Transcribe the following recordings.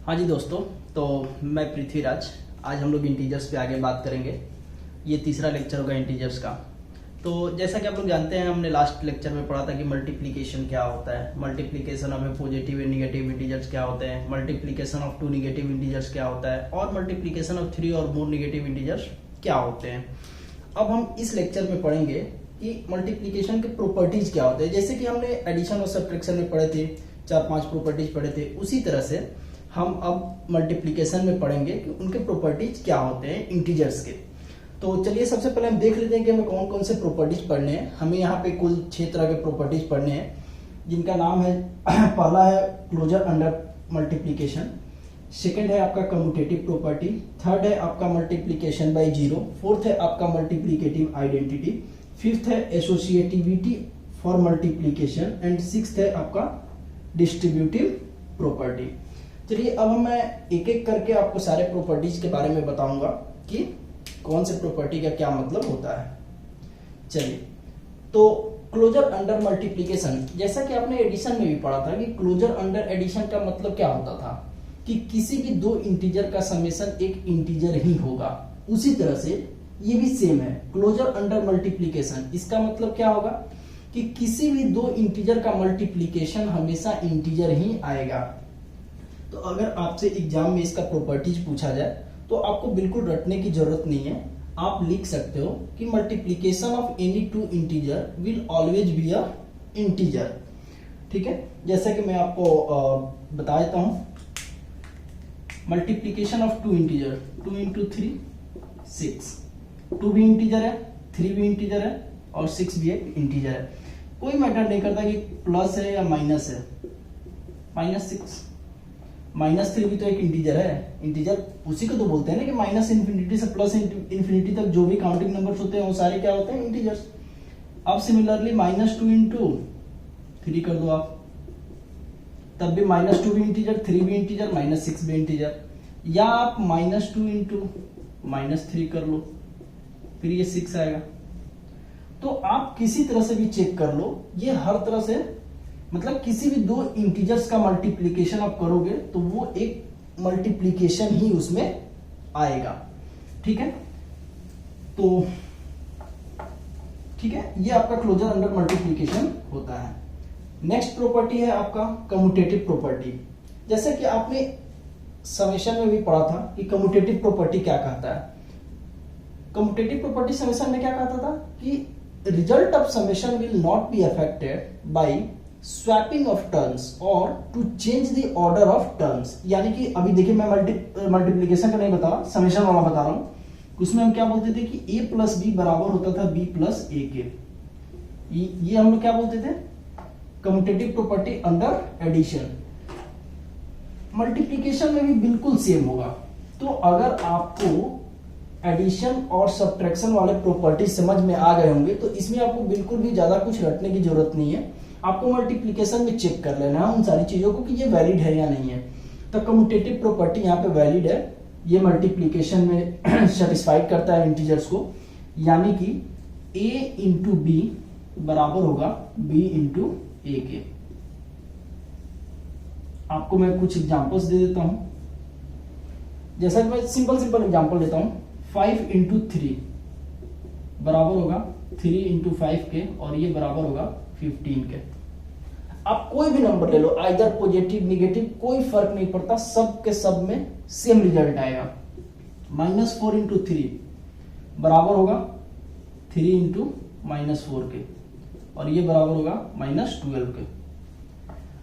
हाँ जी दोस्तों, तो मैं पृथ्वीराज। आज हम लोग इंटीजर्स पे आगे बात करेंगे। ये तीसरा लेक्चर होगा इंटीजर्स का। तो जैसा कि आप लोग जानते हैं, हमने लास्ट लेक्चर में पढ़ा था कि मल्टीप्लिकेशन क्या होता है, multiplication of positive and negative integers क्या होते हैं, मल्टीप्लिकेशन ऑफ 2 निगेटिव इंटीजर्स क्या होता है, और मल्टीप्लिकेशन ऑफ 3 और मोर निगेटिव इंटीजर्स क्या होते हैं। अब हम इस लेक्चर में पढ़ेंगे कि मल्टीप्लिकेशन के प्रॉपर्टीज क्या होते हैं। जैसे कि हमने एडिशन और सब्ट्रैक्शन में पढ़े थे, 4-5 प्रॉपर्टीज पढ़े थे, उसी तरह से हम अब मल्टीप्लिकेशन में पढ़ेंगे कि उनके प्रॉपर्टीज क्या होते हैं इंटीजर्स के। तो चलिए सबसे पहले हम देख लेते हैं कि हमें कौन कौन से प्रॉपर्टीज पढ़ने हैं। हमें यहाँ पे कुल 6 तरह के प्रॉपर्टीज पढ़ने हैं, जिनका नाम है पहला है क्लोजर अंडर मल्टीप्लिकेशन, सेकंड है आपका कम्यूटेटिव प्रॉपर्टी, थर्ड है आपका मल्टीप्लिकेशन बाय जीरो, फोर्थ है आपका मल्टीप्लिकेटिव आइडेंटिटी, फिफ्थ है associativity for multiplication and sixth है आपका डिस्ट्रीब्यूटिव प्रॉपर्टी। चलिए अब मैं एक एक करके आपको सारे प्रॉपर्टीज के बारे में बताऊंगा कि कौन से प्रॉपर्टी का क्या मतलब होता है। चलिए, तो क्लोजर अंडर मल्टीप्लिकेशन, जैसा कि आपने एडिशन में भी पढ़ा था कि क्लोजर अंडर एडिशन का मतलब क्या होता था कि किसी भी दो इंटीजर का समेशन एक इंटीजर ही होगा। उसी तरह से ये भी सेम है, क्लोजर अंडर मल्टीप्लिकेशन, इसका मतलब क्या होगा कि किसी भी दो इंटीजर का मल्टीप्लिकेशन हमेशा इंटीजर ही आएगा। तो अगर आपसे एग्जाम में इसका प्रॉपर्टीज पूछा जाए तो आपको बिल्कुल रटने की जरूरत नहीं है, आप लिख सकते हो कि multiplication of any two integer will always be a integer. ठीक है, जैसा कि मैं आपको बता देता हूं, मल्टीप्लिकेशन ऑफ 2 इंटीजर, 2 इंटू 3 6, 2 भी इंटीजर है, 3 भी इंटीजर है और 6 भी एक इंटीजर है। कोई मैटर नहीं करता कि प्लस है या माइनस है। -6 -3 भी तो एक इंटीजर है। इंटीजर उसी को तो बोलते हैं ना कि माइनस इन्फिनिटी से प्लस इन्फिनिटी तक जो भी काउंटिंग नंबर्स होते हैं वो सारे क्या होते हैं, इंटीजर्स। अब सिमिलरली -2 इंटू 3 कर दो आप, तब भी -2 भी इंटीजर, 3 भी इंटीजर, -6 भी इंटीजर। या आप -2 इंटू -3 कर लो, फिर ये 6 आएगा। तो आप किसी तरह से भी चेक कर लो, ये हर तरह से मतलब किसी भी दो इंटीजर्स का मल्टीप्लिकेशन आप करोगे तो वो एक मल्टीप्लिकेशन ही उसमें आएगा। ठीक है, तो ठीक है, ये आपका क्लोजर अंडर मल्टीप्लिकेशन होता है। नेक्स्ट प्रॉपर्टी है आपका कम्यूटेटिव प्रॉपर्टी। जैसे कि आपने समेशन में भी पढ़ा था कि कम्यूटेटिव प्रॉपर्टी क्या कहता है। कम्यूटेटिव प्रॉपर्टी समेशन में क्या कहता था कि result of summation will not be affected by swapping of terms और to change the order of terms. यानी कि अभी देखिए, मैं मल्टीप्लिकेशन का नहीं बता रहा, समेशन वाला बता रहा हूं। उसमें हम क्या बोलते थे कि a प्लस बी बराबर होता था b प्लस ए के। ये हम लोग क्या बोलते थे, commutative property under addition. Multiplication में भी बिल्कुल सेम होगा। तो अगर आपको एडिशन और सब्ट्रैक्शन वाले प्रॉपर्टी समझ में आ गए होंगे तो इसमें आपको बिल्कुल भी ज्यादा कुछ रटने की जरूरत नहीं है। आपको मल्टीप्लिकेशन में चेक कर लेना है उन सारी चीजों को कि ये वैलिड है या नहीं है। तो कम्यूटेटिव प्रॉपर्टी यहाँ पे वैलिड है, ये मल्टीप्लिकेशन में सेटिस्फाइड करता है इंटीजर्स को। यानी कि a इंटू बी बराबर होगा b इंटू ए के। आपको मैं कुछ एग्जांपल्स दे देता हूं। जैसा कि मैं सिंपल एग्जांपल देता हूं, 5 इंटू 3 बराबर होगा 3 इंटू 5 के, और ये बराबर होगा 15 के। आप कोई भी नंबर ले लो, आइदर पॉजिटिव निगेटिव कोई फर्क नहीं पड़ता, सब के सब में सेम रिजल्ट आएगा। -4 इंटू 3 बराबर होगा 3 इंटू -4 के, और ये बराबर होगा -12 के।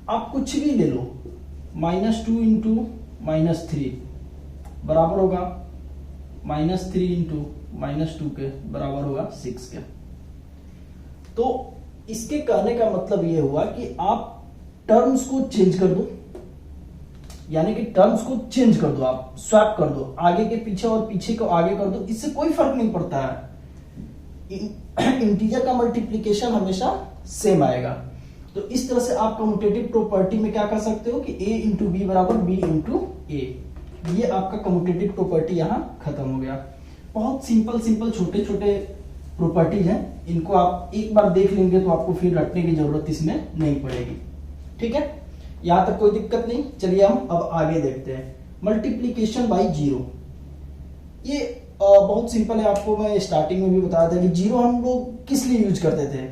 आप कुछ भी ले लो, -2 इंटू -3 बराबर होगा -3 इंटू -2 के, बराबर होगा 6 के। तो इसके कहने का मतलब यह हुआ कि आप टर्म्स को चेंज कर दो, यानी कि टर्म्स को चेंज कर दो, आप स्वैप कर दो, आगे के पीछे और पीछे को आगे कर दो, इससे कोई फर्क नहीं पड़ता है। इंटीजर का मल्टीप्लिकेशन हमेशा सेम आएगा। तो इस तरह से आप कम्यूटेटिव प्रॉपर्टी में क्या कर सकते हो कि a इंटू बी बराबर b इंटू ए। ये आपका कम्यूटेटिव प्रॉपर्टी यहां खत्म हो गया। बहुत सिंपल छोटे छोटे प्रॉपर्टीज हैं, इनको आप एक बार देख लेंगे तो आपको फिर रटने की जरूरत इसमें नहीं पड़ेगी। ठीक है, यहां तक कोई दिक्कत नहीं। चलिए हम अब आगे देखते हैं। मल्टीप्लीकेशन बाई जीरो, ये बहुत सिंपल है। आपको मैं स्टार्टिंग में भी बताया था कि जीरो हम लोग किस लिए यूज करते थे।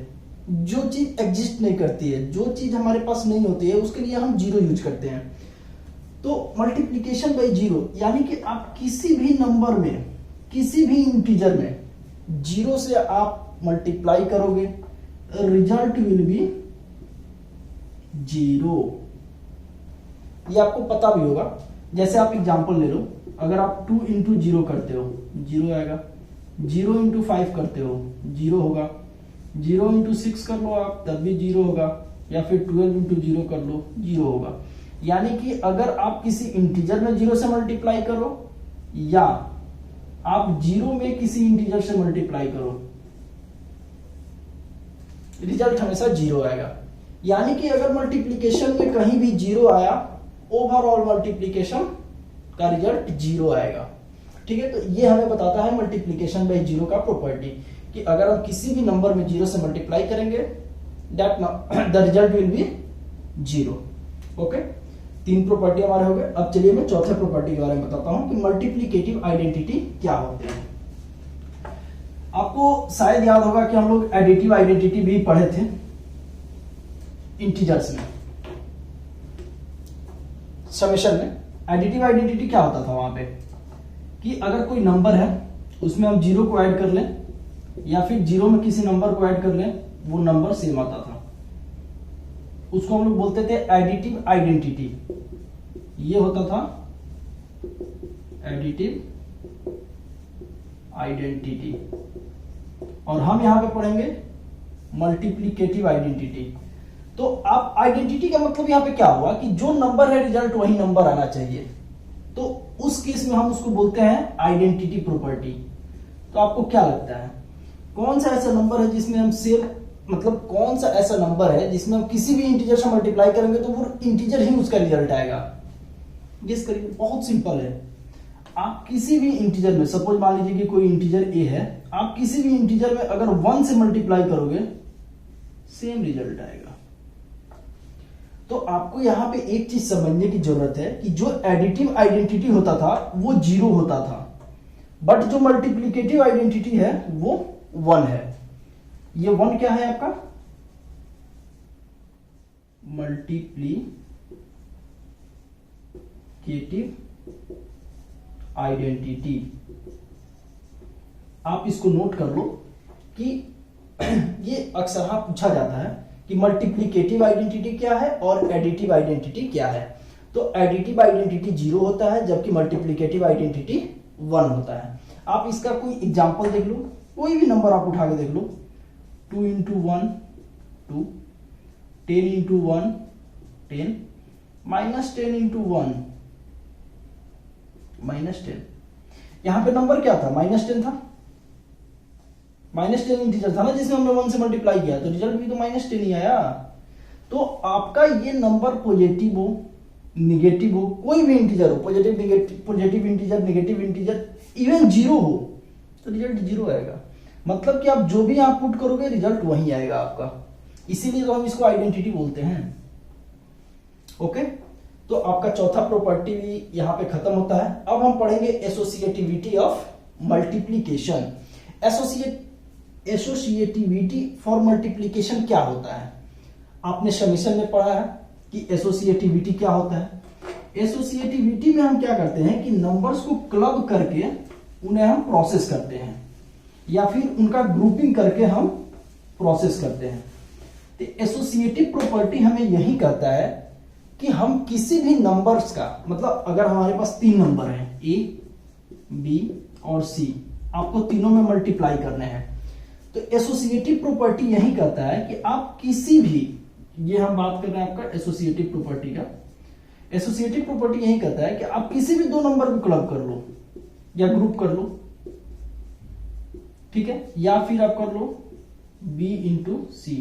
जो चीज एग्जिस्ट नहीं करती है, जो चीज हमारे पास नहीं होती है, उसके लिए हम जीरो यूज करते हैं। तो मल्टीप्लीकेशन बाई जीरो यानी कि आप किसी भी नंबर में, किसी भी इंटीजर में जीरो से आप मल्टीप्लाई करोगे, रिजल्ट विल बी जीरो। ये आपको पता भी होगा। जैसे आप एग्जांपल ले लो, अगर आप 2 इंटू जीरो करते हो जीरो आएगा, 0 इंटू 5 करते हो जीरो होगा, 0 इंटू 6 कर लो आप तब भी जीरो होगा, या फिर 12 इंटू जीरो कर लो जीरो होगा। यानी कि अगर आप किसी इंटीजर में जीरो से मल्टीप्लाई करो या आप जीरो में किसी इंटीजर से मल्टीप्लाई करो, रिजल्ट हमेशा जीरो आएगा। यानी कि अगर मल्टीप्लीकेशन में कहीं भी जीरो आया, ओवरऑल मल्टीप्लीकेशन का रिजल्ट जीरो आएगा। ठीक है, तो ये हमें बताता है मल्टीप्लीकेशन बाय जीरो का प्रॉपर्टी कि अगर हम किसी भी नंबर में जीरो से मल्टीप्लाई करेंगे that the result will B zero. Okay, 3 property हमारे हो गए। अब चलिए मैं चौथे प्रॉपर्टी के बारे में बताता हूं कि मल्टीप्लिकेटिव आइडेंटिटी क्या होते हैं। आपको शायद याद होगा कि हम लोग एडिटिव आइडेंटिटी भी पढ़े थे इंटीजर्स में, समेशन में। एडिटिव आइडेंटिटी क्या होता था वहां पे कि अगर कोई नंबर है उसमें हम जीरो को ऐड कर लें या फिर जीरो में किसी नंबर को ऐड कर लें, वो नंबर सेम आता था। उसको हम लोग बोलते थे एडिटिव आइडेंटिटी। ये होता था एडिटिव आइडेंटिटी। और हम यहां पे पढ़ेंगे मल्टीप्लिकेटिव आइडेंटिटी। तो आप आइडेंटिटी का मतलब यहां पे क्या हुआ कि जो नंबर है रिजल्ट वही नंबर आना चाहिए। तो उस केस में हम उसको बोलते हैं आइडेंटिटी प्रॉपर्टी। तो आपको क्या लगता है कौन सा ऐसा नंबर है जिसमें हम सेम, मतलब कौन सा ऐसा नंबर है जिसमें हम किसी भी इंटीजर से मल्टीप्लाई करेंगे तो वो इंटीजर ही उसका रिजल्ट आएगा? गेस करिए। बहुत सिंपल है। आप किसी भी इंटीजर में, सपोज मान लीजिए कि कोई इंटीजर ए है, आप किसी भी इंटीजर में अगर 1 से मल्टीप्लाई करोगे सेम रिजल्ट आएगा। तो आपको यहां पे एक चीज समझने की जरूरत है कि जो एडिटिव आइडेंटिटी होता था वो जीरो होता था, बट जो मल्टीप्लिकेटिव आइडेंटिटी है वो 1 है। ये 1 क्या है आपका? Multiplicative identity. आप इसको नोट कर लो कि ये अक्सर हाँ पूछा जाता है कि मल्टीप्लिकेटिव आइडेंटिटी क्या है और एडिटिव आइडेंटिटी क्या है। तो एडिटिव आइडेंटिटी 0 होता है जबकि मल्टीप्लिकेटिव आइडेंटिटी 1 होता है। आप इसका कोई एग्जांपल देख लो, कोई भी नंबर आप उठा के देख लो। 2 इंटू 1 2, 10 इंटू 1 10, -10 इंटू 1 -10। यहां पे नंबर क्या था? -10 था। -10 इंटीजर था ना जिसमें हमने 1 से मल्टीप्लाई किया, तो रिजल्ट भी तो -10 ही आया। तो आपका ये नंबर पॉजिटिव हो निगेटिव हो, कोई भी इंटीजर हो, positive negative, positive integer, negative integer, even zero हो, तो रिजल्ट जीरो आएगा। मतलब कि आप जो भी आप पुट करोगे रिजल्ट वही आएगा आपका। इसीलिए तो हम इसको आइडेंटिटी बोलते हैं। ओके, तो आपका चौथा प्रॉपर्टी भी यहां पे खत्म होता है। अब हम पढ़ेंगे associativity of multiplication. Associativity for multiplication क्या होता है? आपने समेशन में पढ़ा है कि एसोसिएटिविटी क्या होता है। एसोसिएटिविटी में हम क्या करते हैं कि नंबर्स को क्लब करके उन्हें हम प्रोसेस करते हैं या फिर उनका ग्रुपिंग करके हम प्रोसेस करते हैं। तो एसोसिएटिव प्रॉपर्टी हमें यही कहता है कि हम किसी भी नंबर्स का, मतलब अगर हमारे पास 3 नंबर हैं ए, बी और सी, आपको तीनों में मल्टीप्लाई करने हैं, तो एसोसिएटिव प्रॉपर्टी यही कहता है कि आप किसी भी, ये हम बात कर रहे हैं आपका एसोसिएटिव प्रॉपर्टी का, एसोसिएटिव प्रॉपर्टी यही कहता है कि आप किसी भी 2 नंबर को क्लब कर लो या ग्रुप कर लो, ठीक है, या फिर आप कर लो b into c,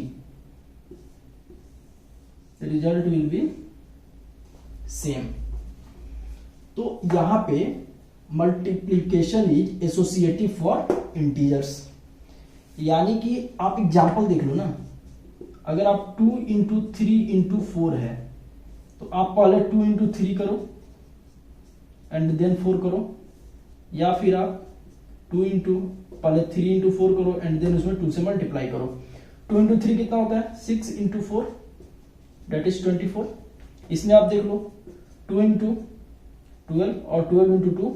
result will be same. तो यहां पे multiplication is associative for integers. यानी कि आप एग्जांपल देख लो ना, अगर आप 2 इंटू 3 इंटू 4 है तो आप पहले 2 इंटू 3 करो एंड देन 4 करो, या फिर आप 2 इंटू पहले 3 इंटू 4 करो एंड देन उसमें 2 से मल्टीप्लाई करो। 2 इंटू 3 कितना होता है? 6 इंटू 4 दैट इज 24। इसमें आप देख लो 2 इंटू 12 और 12 इंटू 2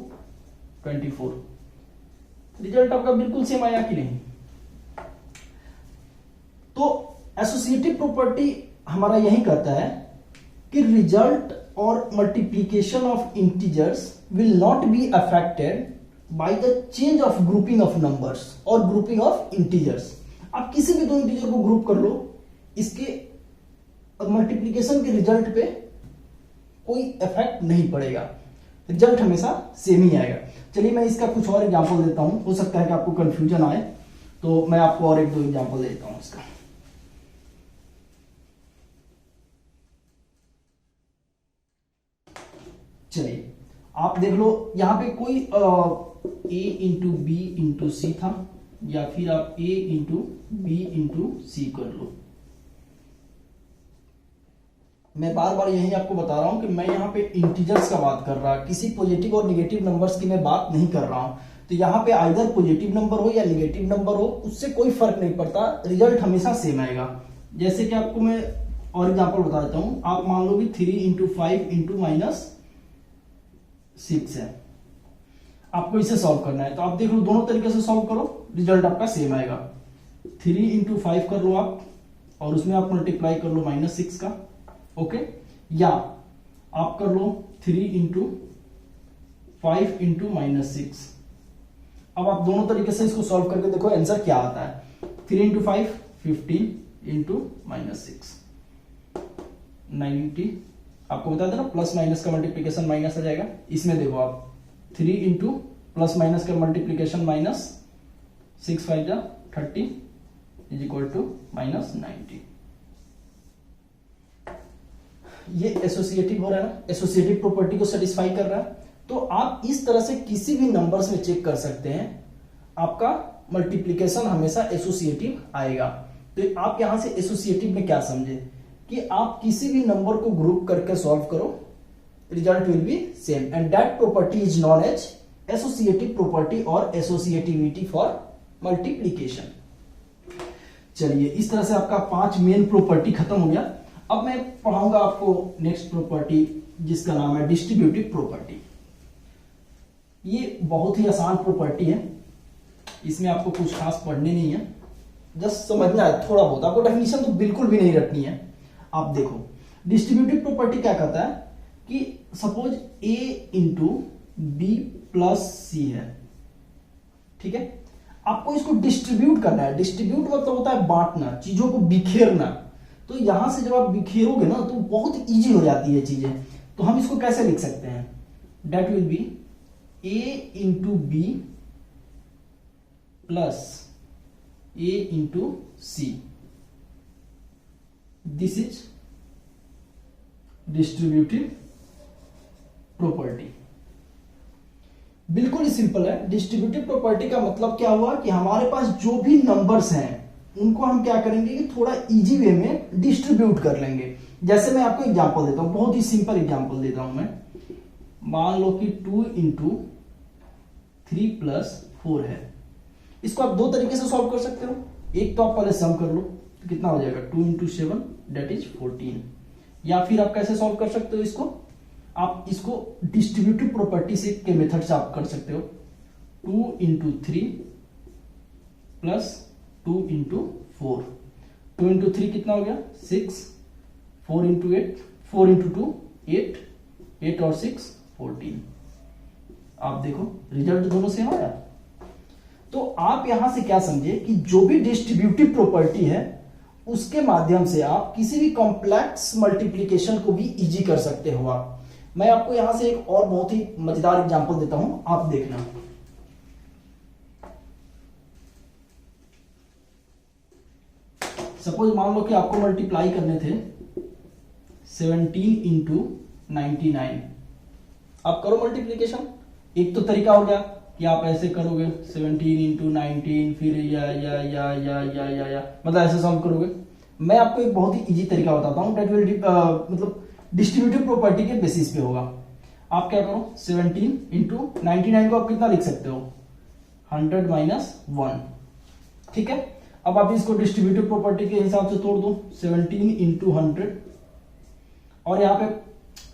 24। रिजल्ट आपका बिल्कुल सेम आया कि नहीं? तो एसोसिएटिव प्रॉपर्टी हमारा यही कहता है कि रिजल्ट और multiplication of integers will not be affected by the change of grouping of numbers और ग्रुपिंग ऑफ इंटीजर्स। आप किसी भी दो इंटीजर को ग्रुप कर लो, इसके मल्टीप्लीकेशन के रिजल्ट पे कोई इफेक्ट नहीं पड़ेगा, रिजल्ट हमेशा सेम ही आएगा। चलिए मैं इसका कुछ और एग्जांपल देता हूं, हो सकता है कि आपको कंफ्यूजन आए, तो मैं आपको और एक दो एग्जांपल देता हूं इसका। चलिए आप देख लो, यहां पे कोई a इंटू बी इंटू सी था, या फिर आप a इंटू बी इंटू सी कर लो। मैं बार बार यही आपको बता रहा हूं कि मैं यहां पे इंटीजर्स का बात कर रहा, किसी पॉजिटिव और निगेटिव नंबर्स की मैं बात नहीं कर रहा हूं। तो यहां पे आइदर पॉजिटिव नंबर हो या निगेटिव नंबर हो, उससे कोई फर्क नहीं पड़ता, रिजल्ट हमेशा सेम आएगा। जैसे कि आपको मैं और एग्जांपल बता देता हूं। आप मान लो कि 3 इंटू 5 इंटू -6 है, आपको इसे सॉल्व करना है। तो आप देख लो दोनों तरीके से सॉल्व करो, रिजल्ट आपका सेम आएगा। 3 इंटू 5 कर लो आप, और उसमें आप मल्टीप्लाई कर लो -6 का, ओके। या आप कर लो 3 इंटू 5 इंटू -6। अब आप दोनों तरीके से इसको सॉल्व करके देखो आंसर क्या आता है। 3 इंटू 5 15 इंटू -6 90। आपको बता देना प्लस माइनस का मल्टीप्लीकेशन माइनस आ जाएगा। इसमें देखो आप 3 इंटू प्लस माइनस का मल्टीप्लीकेशन माइनस 6 5 जा 30 इज इक्वल टू -90। ये एसोसिएटिव हो रहा है ना, एसोसिएटिव प्रॉपर्टी को सेटिस्फाई कर रहा है। तो आप इस तरह से किसी भी नंबर्स में चेक कर सकते हैं, आपका मल्टीप्लीकेशन हमेशा एसोसिएटिव आएगा। तो आप यहां से एसोसिएटिव में क्या समझे कि आप किसी भी नंबर को ग्रुप करके सॉल्व करो, result will be same, and that property is known as associative property और एसोसिएटिविटी फॉर मल्टीप्लीकेशन। चलिए इस तरह से आपका 5 मेन प्रॉपर्टी खत्म हो गया। अब मैं पढ़ाऊंगा आपको नेक्स्ट प्रॉपर्टी, जिसका नाम है डिस्ट्रीब्यूटिव प्रॉपर्टी। ये बहुत ही आसान प्रॉपर्टी है, इसमें आपको कुछ खास पढ़ने नहीं है, जस्ट समझना है थोड़ा बहुत, आपको डेफिनेशन तो बिल्कुल भी नहीं रटनी है। आप देखो डिस्ट्रीब्यूटिव प्रॉपर्टी क्या कहता है कि suppose a into b plus c है, ठीक है। आपको इसको डिस्ट्रीब्यूट करना है। डिस्ट्रीब्यूट मतलब होता है बांटना, चीजों को बिखेरना। तो यहां से जब आप बिखेरोगे ना तो बहुत इजी हो जाती है चीजें। तो हम इसको कैसे लिख सकते हैं? That will be a into b plus a into c, this is distributive property. बिल्कुल ही सिंपल है। डिस्ट्रीब्यूटिव प्रॉपर्टी का मतलब क्या हुआ कि हमारे पास जो भी नंबर्स हैं उनको हम क्या करेंगे कि थोड़ा इजी वे में डिस्ट्रीब्यूट कर लेंगे। जैसे मैं आपको एग्जांपल देता हूं, बहुत ही सिंपल एग्जांपल देता हूं मैं। मान लो कि 2 इंटू 3 प्लस 4 है। इसको आप दो तरीके से सॉल्व कर सकते हो। एक तो आप पहले सम कर लो, तो कितना हो जाएगा 2 इंटू 7 दैट इज 14। या फिर आप कैसे सॉल्व कर सकते हो इसको, आप इसको डिस्ट्रीब्यूटिव प्रॉपर्टी से के मेथड से आप कर सकते हो। 2 इंटू 3 प्लस 2 इंटू 4। 2 इंटू 3 कितना हो गया 6, 4 इंटू 8, 4 इंटू 2 8, 8 और 6 14। आप देखो रिजल्ट दोनों सेम आया। तो आप यहां से क्या समझे कि जो भी डिस्ट्रीब्यूटिव प्रॉपर्टी है उसके माध्यम से आप किसी भी कॉम्प्लेक्स मल्टीप्लीकेशन को भी इजी कर सकते हो। मैं आपको यहां से एक और बहुत ही मजेदार एग्जांपल देता हूं, आप देखना। सपोज मान लो कि आपको मल्टीप्लाई करने थे 17 इंटू 99। आप करो मल्टीप्लीकेशन। एक तो तरीका हो गया कि आप ऐसे करोगे 17 इंटू 19, फिर या मतलब ऐसे सॉल्व करोगे। मैं आपको एक बहुत ही इजी तरीका बताता हूं, डेट विल मतलब डिस्ट्रीब्यूटिव प्रॉपर्टी के बेसिस पे होगा। आप क्या करो 17 इंटू 99 को आप कितना लिख सकते हो 100 माइनस 1, ठीक है। अब आप इसको डिस्ट्रीब्यूटिव प्रॉपर्टी के हिसाब से तोड़ दो 17 इंटू 100, और यहाँ पे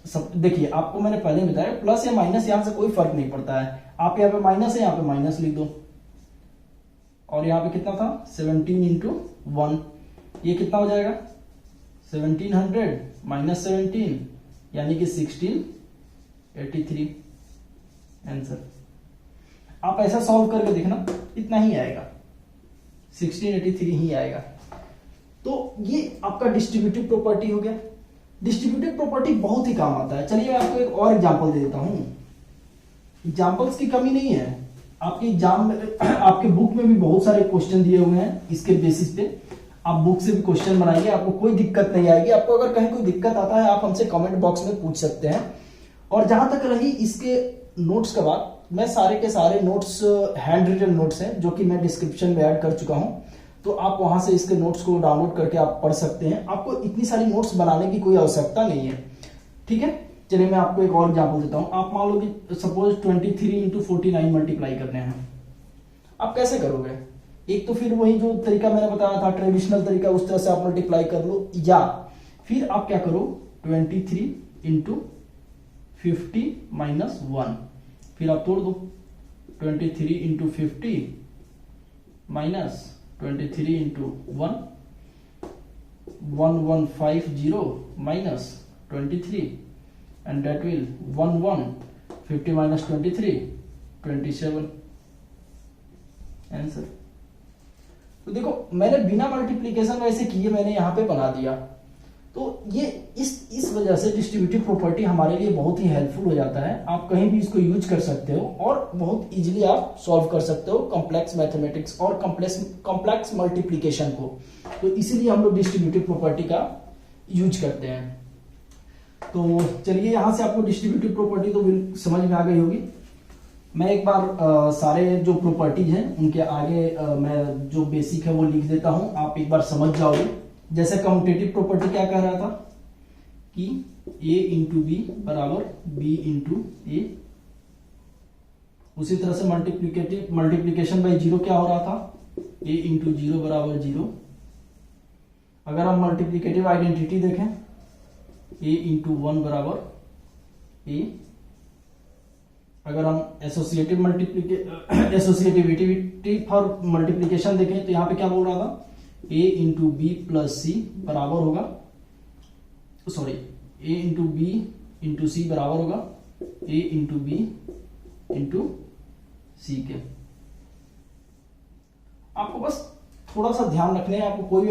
सब देखिए आपको मैंने पहले बताया प्लस या माइनस यहां से कोई फर्क नहीं पड़ता है, आप यहाँ पे माइनस है यहाँ पे माइनस लिख दो, और यहाँ पे कितना था 17 इंटू 1, ये कितना हो जाएगा 1700 माइनस 17 यानी कि 1683 आंसर। आप ऐसा सॉल्व करके देखना इतना ही आएगा 1683 ही आएगा। तो ये आपका डिस्ट्रीब्यूटिव प्रॉपर्टी हो गया। डिस्ट्रीब्यूटिव प्रॉपर्टी बहुत ही काम आता है। चलिए मैं आपको एक और एग्जांपल दे देता हूं। एग्जांपल्स की कमी नहीं है, आपके एग्जाम में आपके बुक में भी बहुत सारे क्वेश्चन दिए हुए हैं, इसके बेसिस पे आप बुक से भी क्वेश्चन बनाइए, आपको कोई दिक्कत नहीं आएगी। आपको अगर कहीं कोई दिक्कत आता है आप हमसे कमेंट बॉक्स में पूछ सकते हैं। और जहां तक रही इसके नोट्स का बात, मैं सारे के सारे नोट्स हैंड रिटन नोट्स हैं जो कि मैं डिस्क्रिप्शन में ऐड कर चुका हूं, तो आप वहां से इसके नोट्स को डाउनलोड करके आप पढ़ सकते हैं। आपको इतनी सारी नोट्स बनाने की कोई आवश्यकता नहीं है, ठीक है। चलिए मैं आपको एक और एग्जांपल देता हूं। आप मान लो कि सपोज 23 इंटू 49 मल्टीप्लाई करने हैं, आप कैसे करोगे? एक तो फिर वही जो तरीका मैंने बताया था ट्रेडिशनल तरीका, उस तरह से आप मल्टीप्लाई कर लो, या फिर आप क्या करो 23 इंटू 50 माइनस 1, फिर आप तोड़ दो 23 into 50 minus 23 into 1, 1150 minus 23 and that will 50 minus 23 27 answer. तो देखो मैंने बिना मल्टीप्लिकेशन वैसे किए मैंने यहां पे बना दिया। तो ये इस वजह से डिस्ट्रीब्यूटिव प्रॉपर्टी हमारे लिए बहुत ही हेल्पफुल हो जाता है। आप कहीं भी इसको यूज कर सकते हो और बहुत इजीली आप सॉल्व कर सकते हो कॉम्प्लेक्स मैथमेटिक्स और कॉम्प्लेक्स मल्टीप्लिकेशन को। तो इसीलिए हम लोग डिस्ट्रीब्यूटिव प्रॉपर्टी का यूज करते हैं। तो चलिए यहां से आपको डिस्ट्रीब्यूटिव प्रॉपर्टी तो समझ में आ गई होगी। मैं एक बार सारे जो प्रॉपर्टीज हैं उनके आगे मैं जो बेसिक है वो लिख देता हूं, आप एक बार समझ जाओगे। जैसे कम्यूटेटिव प्रॉपर्टी क्या कह रहा था कि a इंटू बी बराबर b इंटू ए। उसी तरह से मल्टीप्लीकेशन बाय जीरो क्या हो रहा था a इंटू 0 बराबर 0। अगर हम मल्टीप्लीकेटिव आइडेंटिटी देखें a इंटू 1 बराबर a। अगर हम एसोसिएटिविटी फॉर मल्टीप्लीकेशन देखें तो यहां पे क्या बोल रहा था a into b plus c बराबर होगा, sorry a into b into c बराबर होगा a into b into c के। आपको बस थोड़ा सा ध्यान रखने हैं, आपको कोई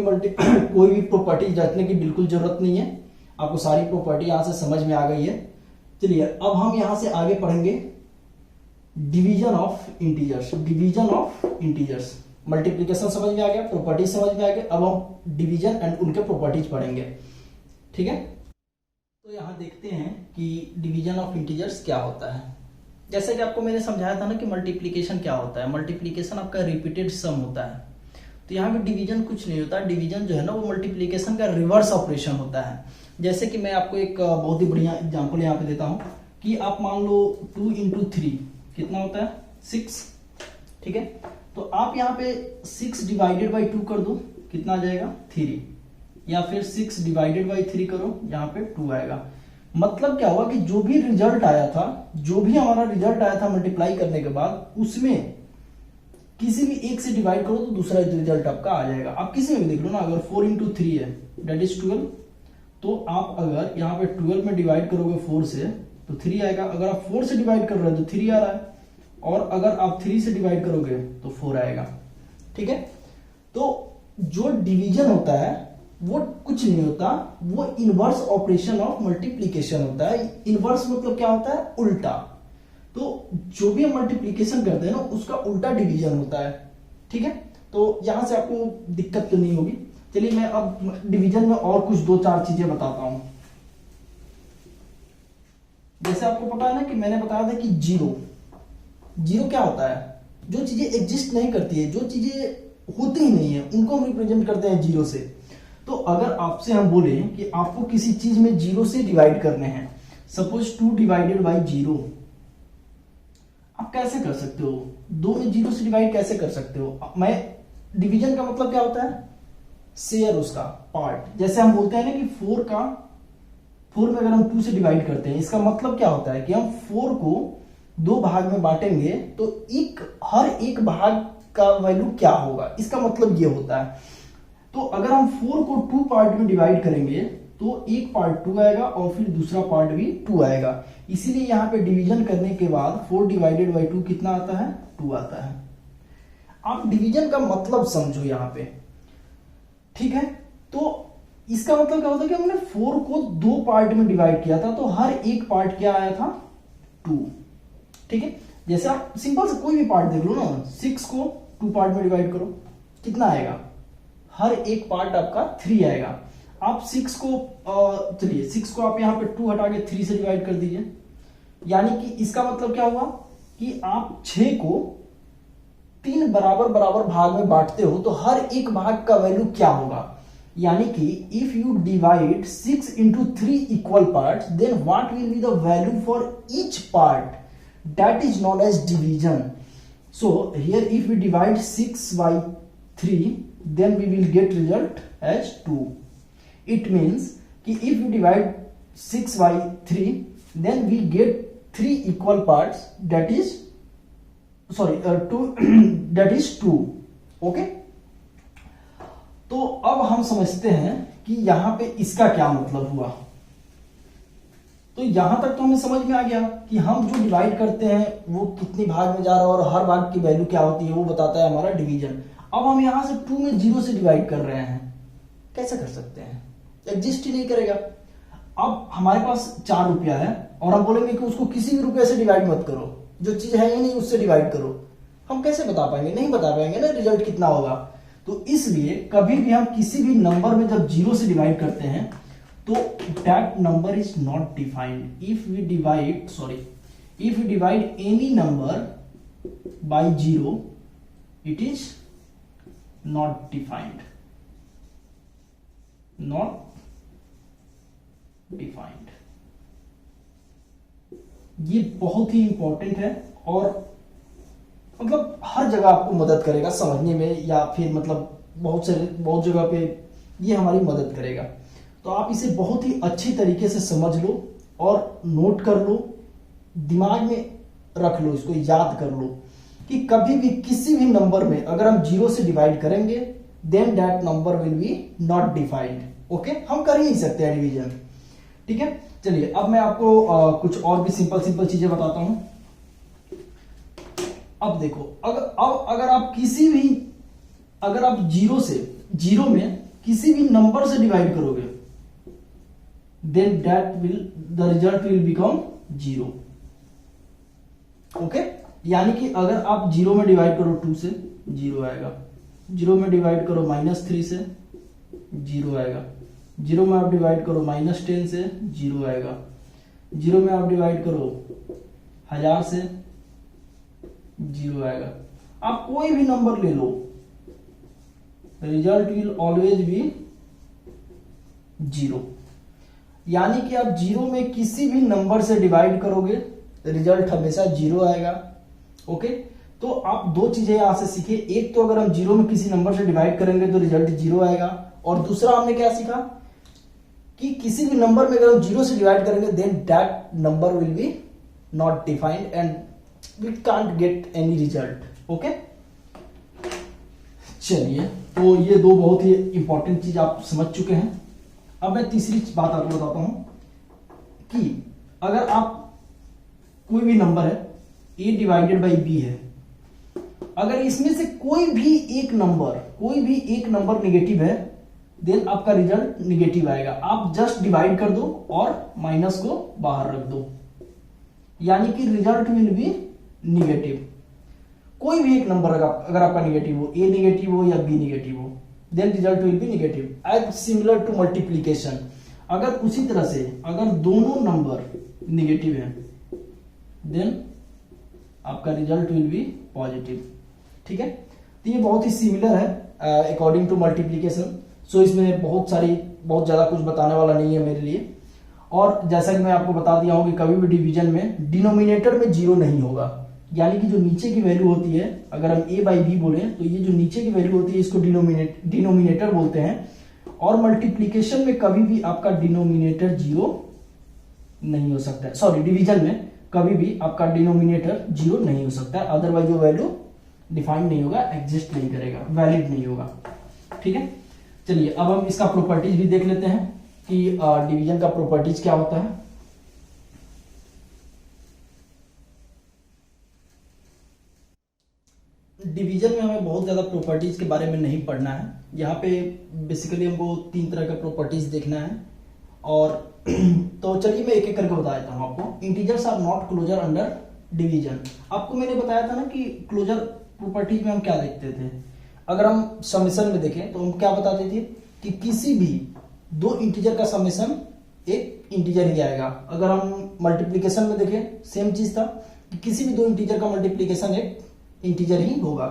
भी प्रॉपर्टी रखने की बिल्कुल जरूरत नहीं है। आपको सारी प्रॉपर्टी यहां से समझ में आ गई है। चलिए अब हम यहां से आगे पढ़ेंगे division of integers. Division of integers, multiplication समझ में आ गया, प्रॉपर्टीज समझ में आ गया। अब हम डिवीजन एंड उनके प्रॉपर्टीज पढ़ेंगे, ठीक है। तो यहां देखते हैं कि डिवीजन ऑफ इंटीजर्स क्या होता है। जैसे कि आपको मैंने समझाया था ना कि मल्टीप्लिकेशन क्या होता है। मल्टीप्लिकेशन आपका रिपीटेड सम होता है। तो यहाँ पे डिवीजन कुछ नहीं होता। डिवीजन जो है ना वो मल्टीप्लिकेशन का रिवर्स ऑपरेशन होता है। जैसे कि मैं आपको एक बहुत ही बढ़िया एग्जांपल यहाँ पे देता हूँ कि आप मान लो 2 इंटू 3 कितना होता है 6, ठीक है। तो आप यहाँ पे 6 डिवाइडेड बाई 2 कर दो, कितना आ जाएगा 3, या फिर 6 डिवाइडेड बाई 3 करो, यहाँ पे 2 आएगा। मतलब क्या हुआ कि जो भी रिजल्ट आया था, जो भी हमारा रिजल्ट आया था मल्टीप्लाई करने के बाद, उसमें किसी भी एक से डिवाइड करो तो दूसरा रिजल्ट आपका आ जाएगा। आप किसी में भी देख लो ना, अगर 4 इंटू 3 है डेट इज 12, तो आप अगर यहाँ पे 12 में डिवाइड करोगे 4 से तो 3 आएगा। अगर आप 4 से डिवाइड कर रहे हो तो 3 आ रहा है, और अगर आप 3 से डिवाइड करोगे तो 4 आएगा, ठीक है। तो जो डिवीजन होता है वो कुछ नहीं होता, वो इनवर्स ऑपरेशन ऑफ मल्टीप्लीकेशन होता है। इनवर्स मतलब क्या होता है, उल्टा। तो जो भी हम मल्टीप्लीकेशन करते हैं ना उसका उल्टा डिवीजन होता है, ठीक है। तो यहां से आपको दिक्कत तो नहीं होगी। चलिए मैं अब डिवीजन में और कुछ 2-4 चीजें बताता हूं। जैसे आपको पता है ना कि मैंने बताया था कि जीरो क्या होता है, जो चीजें एग्जिस्ट नहीं करती है, जो चीजें होती ही नहीं है, उनको हम रिप्रेजेंट करते हैं जीरो से। तो अगर आपसे हम बोले कि आपको किसी चीज में 0 से डिवाइड करने हैं, सपोज 2 डिवाइडेड बाई 0, आप कैसे कर सकते हो? 2 में 0 से डिवाइड कैसे कर सकते हो? मैं डिवीजन का मतलब क्या होता है? शेयर, उसका पार्ट। जैसे हम बोलते हैं ना कि 4 में अगर हम 2 से डिवाइड करते हैं, इसका मतलब क्या होता है कि हम 4 को 2 भाग में बांटेंगे तो हर एक भाग का वैल्यू क्या होगा, इसका मतलब ये होता है। तो अगर हम 4 को 2 पार्ट में डिवाइड करेंगे तो एक पार्ट 2 आएगा और फिर दूसरा पार्ट भी 2 आएगा। इसीलिए यहां पे डिवीजन करने के बाद 4 डिवाइडेड बाई 2 कितना आता है? 2 आता है। आप डिवीजन का मतलब समझो यहां पे, ठीक है? तो इसका मतलब क्या होता है कि हमने 4 को 2 पार्ट में डिवाइड किया था, तो हर एक पार्ट क्या आया था? 2। ठीक है, जैसे आप सिंपल से कोई भी पार्ट देख लो ना, 6 को 2 पार्ट में डिवाइड करो, कितना आएगा? हर एक पार्ट आपका 3 आएगा। आप 6 को चलिए 6 को आप यहां पे 2 हटा के 3 से डिवाइड कर दीजिए, यानी कि इसका मतलब क्या हुआ कि आप 6 को 3 बराबर बराबर भाग में बांटते हो, तो हर एक भाग का वैल्यू क्या होगा? यानी कि if you divide 6 into 3 equal parts, then what will be the value for each part? That is known as division. So here if we divide 6 by 3, then we will get result as 2. It means कि if we divide 6 by 3, then we get 3 equal parts, that is 2 that is 2. Okay? तो अब हम समझते हैं कि यहां पे इसका क्या मतलब हुआ। तो यहां तक तो हमें समझ में आ गया कि हम जो डिवाइड करते हैं वो कितने भाग में जा रहा है और हर भाग की वैल्यू क्या होती है वो बताता है हमारा डिवीजन। अब हम यहां से 2 में 0 से डिवाइड कर रहे हैं, कैसे कर सकते हैं? एग्जिस्ट ही नहीं करेगा। अब हमारे पास 4 रुपया है और हम बोलेंगे कि उसको किसी भी रुपये से डिवाइड मत करो, जो चीज है ही नहीं उससे डिवाइड करो। हम कैसे बता पाएंगे? नहीं बता पाएंगे ना रिजल्ट कितना होगा। तो इसलिए कभी भी हम किसी भी नंबर में जब 0 से डिवाइड करते हैं तो that number is not defined. If we divide any number by 0, it is not defined, ये बहुत ही इंपॉर्टेंट है और मतलब हर जगह आपको मदद करेगा समझने में, या फिर मतलब बहुत जगह पे ये हमारी मदद करेगा। तो आप इसे बहुत ही अच्छी तरीके से समझ लो और नोट कर लो, दिमाग में रख लो, इसको याद कर लो कि कभी भी किसी भी नंबर में अगर हम 0 से डिवाइड करेंगे then that number will be not defined. Okay, हम कर ही नहीं सकते हैं डिवीजन। ठीक है, चलिए अब मैं आपको कुछ और भी सिंपल चीजें बताता हूं। अब देखो, अगर आप 0 में किसी भी नंबर से डिवाइड करोगे then the result will become 0। Okay, यानी कि अगर आप 0 में डिवाइड करो 2 से 0 आएगा, 0 में डिवाइड करो -3 से 0 आएगा, 0 में आप डिवाइड करो -10 से 0 आएगा, 0 में आप डिवाइड करो 1000 से 0 आएगा। आप कोई भी नंबर ले लो, रिजल्ट विल ऑलवेज बी 0। यानी कि आप 0 में किसी भी नंबर से डिवाइड करोगे रिजल्ट हमेशा 0 आएगा। ओके, तो आप दो चीजें यहां से सीखे, एक तो अगर हम 0 में किसी नंबर से डिवाइड करेंगे तो रिजल्ट 0 आएगा, और दूसरा हमने क्या सीखा कि किसी भी नंबर में अगर हम 0 से डिवाइड करेंगे then that number will be not defined and we can't get any result. Okay, चलिए, तो ये दो बहुत ही इंपॉर्टेंट चीज आप समझ चुके हैं। अब मैं तीसरी बात आपको बताता हूं कि अगर आप कोई भी नंबर है a डिवाइडेड बाई b है, अगर इसमें से कोई भी एक नंबर नेगेटिव है देन आपका रिजल्ट नेगेटिव आएगा। आप जस्ट डिवाइड कर दो और माइनस को बाहर रख दो, यानी कि रिजल्ट विल बी निगेटिव। कोई भी एक नंबर अगर आपका निगेटिव हो, a निगेटिव हो या b निगेटिव हो, then result will be negative. As similar to multiplication, अगर उसी तरह से अगर दोनों नंबर निगेटिव है देन आपका रिजल्ट विल बी पॉजिटिव। ठीक है, तो ये बहुत ही सिमिलर है अकॉर्डिंग टू मल्टीप्लीकेशन। सो इसमें बहुत ज़्यादा कुछ बताने वाला नहीं है मेरे लिए। और जैसा कि मैं आपको बता दिया हूँ कि कभी भी डिवीजन में डिनोमिनेटर में 0 नहीं होगा, यानी कि जो नीचे की वैल्यू होती है, अगर हम a बाई बी बोले तो ये जो नीचे की वैल्यू होती है इसको डिनोमिनेटर बोलते हैं। और मल्टीप्लीकेशन में कभी भी आपका डिनोमिनेटर 0 नहीं हो सकता है, सॉरी डिवीजन में कभी भी आपका डिनोमिनेटर 0 नहीं हो सकता है, अदरवाइज वो वैल्यू डिफाइन नहीं होगा, एग्जिस्ट नहीं करेगा, वैलिड नहीं होगा। ठीक है, चलिए अब हम इसका प्रॉपर्टीज भी देख लेते हैं कि डिवीजन का प्रॉपर्टीज क्या होता है। डिवीजन में हमें बहुत ज्यादा प्रॉपर्टीज के बारे में नहीं पढ़ना है, यहाँ पे बेसिकली हमको 3 तरह का प्रॉपर्टीज देखना है। और तो चलिए मैं एक एक करके बता देता हूँ आपको। Integers are not closure under division. आपको मैंने बताया था ना कि क्लोजर प्रॉपर्टीज में हम क्या देखते थे, अगर हम समेशन में देखें तो हम क्या बताते थे कि किसी भी 2 इंटीजर का समेशन एक इंटीजर ही आएगा। अगर हम मल्टीप्लीकेशन में देखें सेम चीज था कि किसी भी 2 इंटीजर का मल्टीप्लीकेशन एक इंटीजर ही होगा।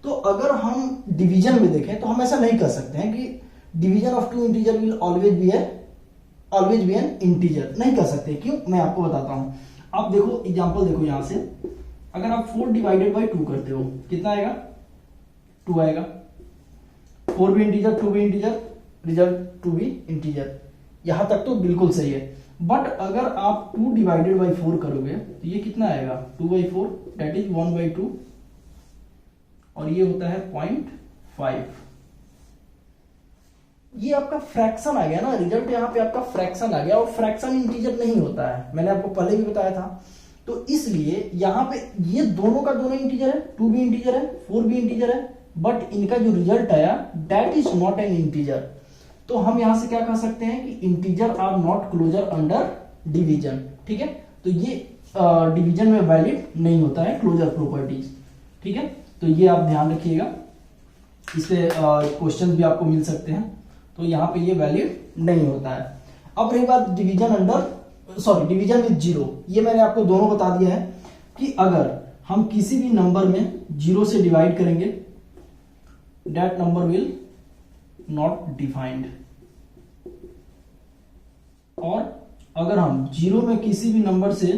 तो अगर हम डिवीजन में देखें तो हम ऐसा नहीं कर सकते हैं कि division of 2 integer will always be N integer, नहीं कर सकते। क्यों, मैं आपको बताता हूं। आप देखो एग्जांपल देखो, यहां से अगर आप 4 डिवाइडेड बाई 2 करते हो कितना आएगा, 2 आएगा। 4 भी इंटीजर 2 भी इंटीजर, रिजल्ट 2 भी इंटीजर, यहां तक तो बिल्कुल सही है। बट अगर आप 2 डिवाइडेड बाई 4 करोगे तो ये कितना आएगा, 2/4, दैट इज 1/2, और ये होता है 0.5। ये आपका फ्रैक्शन आ गया ना, रिजल्ट यहाँ पे आपका फ्रैक्शन आ गया, और फ्रैक्शन इंटीजर नहीं होता है, मैंने आपको पहले भी बताया था। तो इसलिए यहाँ पे ये दोनों का दोनों इंटीजर है, 2 भी इंटीजर है 4 भी इंटीजर है, बट इनका जो रिजल्ट आया that is not an integer. तो हम यहां से क्या कह सकते हैं कि integer are not closure under division. ठीक है, तो ये डिवीजन में वैलिड नहीं होता है क्लोजर प्रॉपर्टीज। ठीक है, तो ये आप ध्यान रखिएगा, इस पे क्वेश्चन भी आपको मिल सकते हैं। तो यहाँ पे ये वैलिड नहीं होता है। अब रही बात डिवीजन डिवीजन विद 0, ये मैंने आपको दोनों बता दिया है कि अगर हम किसी भी नंबर में 0 से डिवाइड करेंगे that number will not defined, और अगर हम 0 में किसी भी नंबर से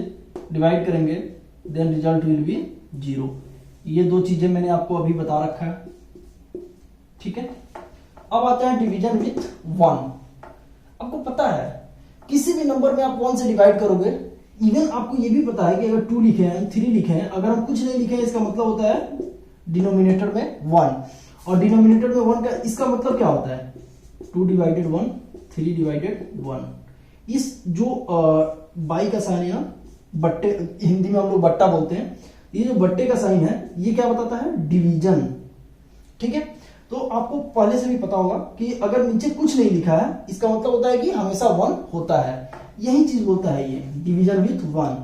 डिवाइड करेंगे देन रिजल्ट विल बी 0। ये 2 चीजें मैंने आपको अभी बता रखा है। ठीक है, अब आता है डिवीजन विथ 1। आपको पता है किसी भी नंबर में आप 1 से डिवाइड करोगे, इवन आपको ये भी पता है कि अगर 2 लिखे हैं 3 लिखे हैं, अगर हम कुछ नहीं लिखे हैं इसका मतलब होता है डिनोमिनेटर में 1, और डिनोमिनेटर में 1 का इसका मतलब क्या होता है 2 डिवाइडेड 1, 3 डिवाइडेड 1। इस जो बाई का साइन है, बट्टे हिंदी में हम लोग बट्टा बोलते हैं, ये जो बट्टे का साइन है ये क्या बताता है, डिवीजन। ठीक है, तो आपको पहले से भी पता होगा कि अगर नीचे कुछ नहीं लिखा है इसका मतलब होता है कि हमेशा 1 होता है। यही चीज बोलता है ये डिवीजन विथ 1,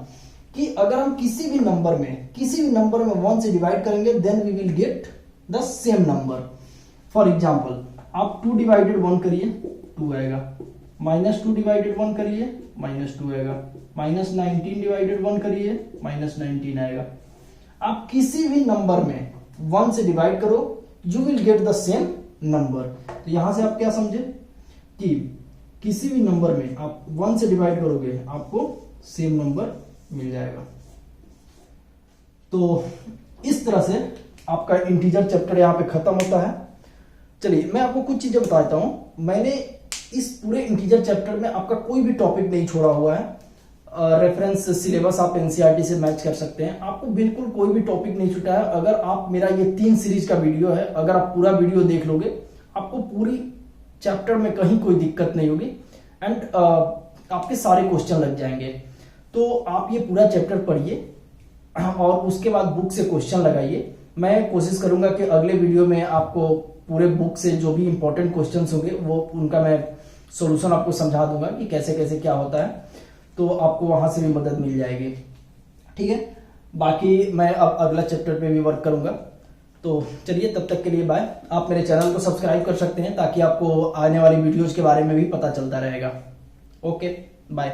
कि अगर हम किसी भी नंबर में 1 से डिवाइड करेंगे then we will get the same number. For example आप 2 डिवाइडेड 1 करिए 2 आएगा, -2 डिवाइडेड 1 करिए -2 आएगा, -19 डिवाइडेड 1 करिए -19 आएगा। आप किसी भी नंबर में 1 से डिवाइड करो you will get the same number. तो यहां से आप क्या समझे कि किसी भी नंबर में आप 1 से डिवाइड करोगे आपको सेम नंबर मिल जाएगा। तो इस तरह से आपका इंटीजर चैप्टर यहां पे खत्म होता है। चलिए मैं आपको कुछ चीजें बताता हूं। मैंने इस पूरे इंटीजर चैप्टर में आपका कोई भी टॉपिक नहीं छोड़ा हुआ है। रेफरेंस सिलेबस आप एनसीईआरटी से मैच कर सकते हैं, आपको बिल्कुल कोई भी टॉपिक नहीं छूटा है। अगर आप मेरा ये 3 सीरीज का वीडियो है, अगर आप पूरा वीडियो देख लोगे आपको पूरी चैप्टर में कहीं कोई दिक्कत नहीं होगी, एंड आपके सारे क्वेश्चन लग जाएंगे। तो आप ये पूरा चैप्टर पढ़िए और उसके बाद बुक से क्वेश्चन लगाइए। मैं कोशिश करूंगा कि अगले वीडियो में आपको पूरे बुक से जो भी इंपॉर्टेंट क्वेश्चंस होंगे वो उनका मैं सॉल्यूशन आपको समझा दूंगा कि कैसे कैसे क्या होता है, तो आपको वहां से भी मदद मिल जाएगी। ठीक है, बाकी मैं अब अगला चैप्टर पे भी वर्क करूंगा। तो चलिए तब तक के लिए बाय। आप मेरे चैनल को सब्सक्राइब कर सकते हैं ताकि आपको आने वाली वीडियोज के बारे में भी पता चलता रहेगा। Okay bye.